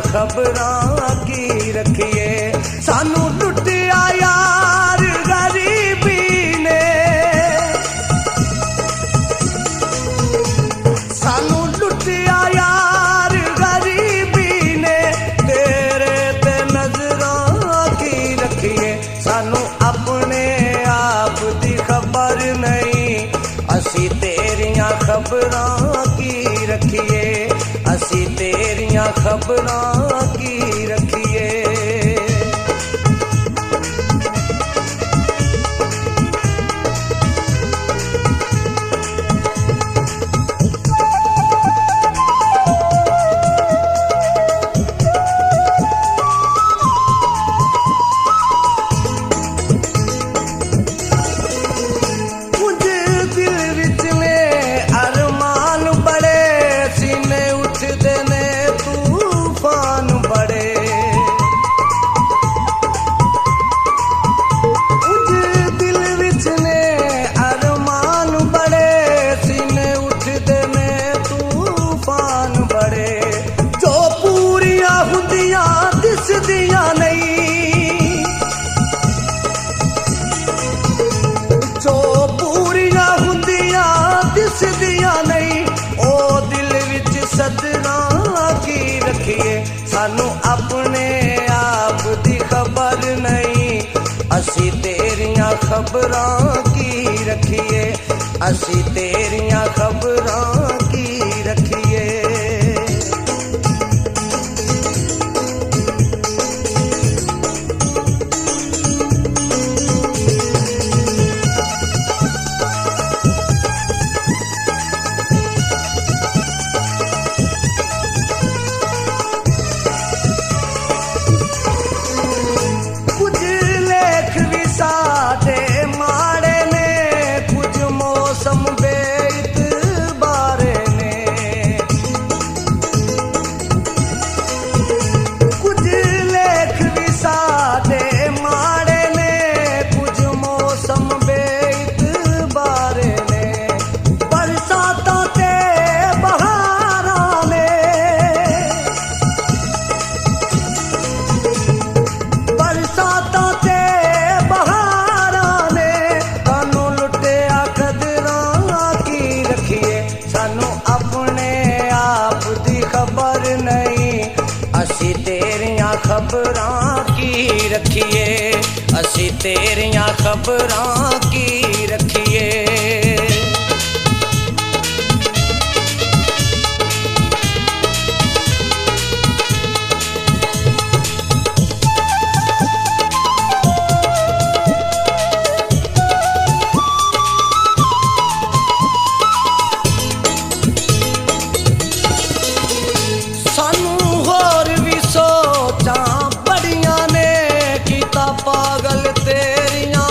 खबरां की रखिए। सानू लुटिया यार गरीबी ने, सानू लुटिया यार गरीबी ने, तेरे ते नजरां की रखिए। सानू अपने आप दी खबर नहीं, असी तेरियां खबरां की रखिए, असी तेरियां खबरां की रखिए। सानू अपने आप दी खबर नहीं, असी तेरियां खबरां की रखिए, असी तेरियां खबरां की रखिए। खबरां की रखिए, असी तेरियां खबरां की रखिए। पागल तेरियां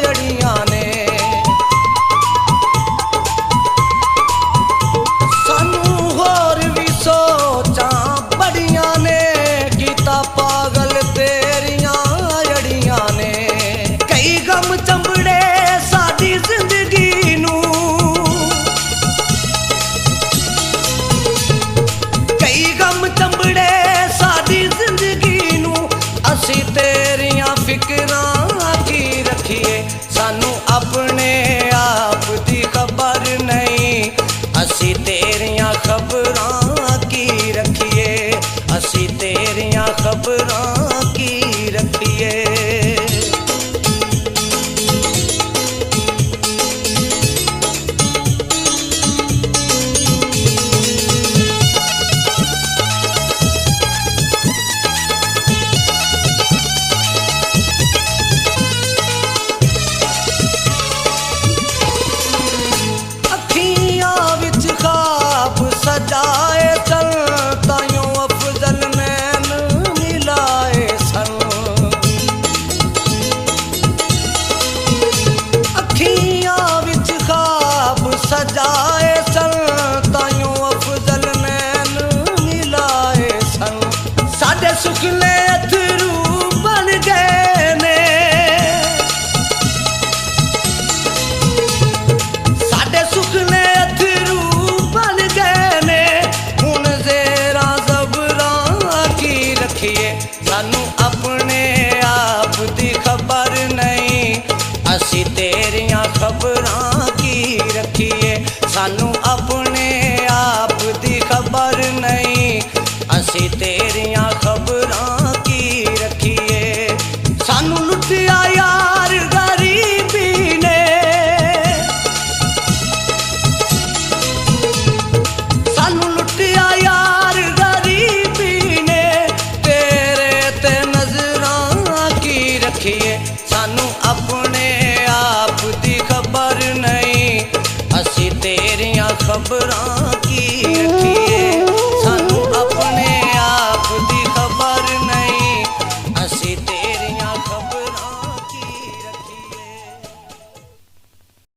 अड़ियां ने, सानू अपने आप दी खबर नहीं, असी तेरियां खबरां की रखिए। सानू अपने आप दी खबर नहीं, असी तेरियां खबरां की रखिए। सानू लुटिया यार गरीबी ने, सानू लुटिया यार गरीबी ने, तेरे ते नजरां की रखिए। सानू अपने आप दी खबर नहीं, असी तेरियां खबरां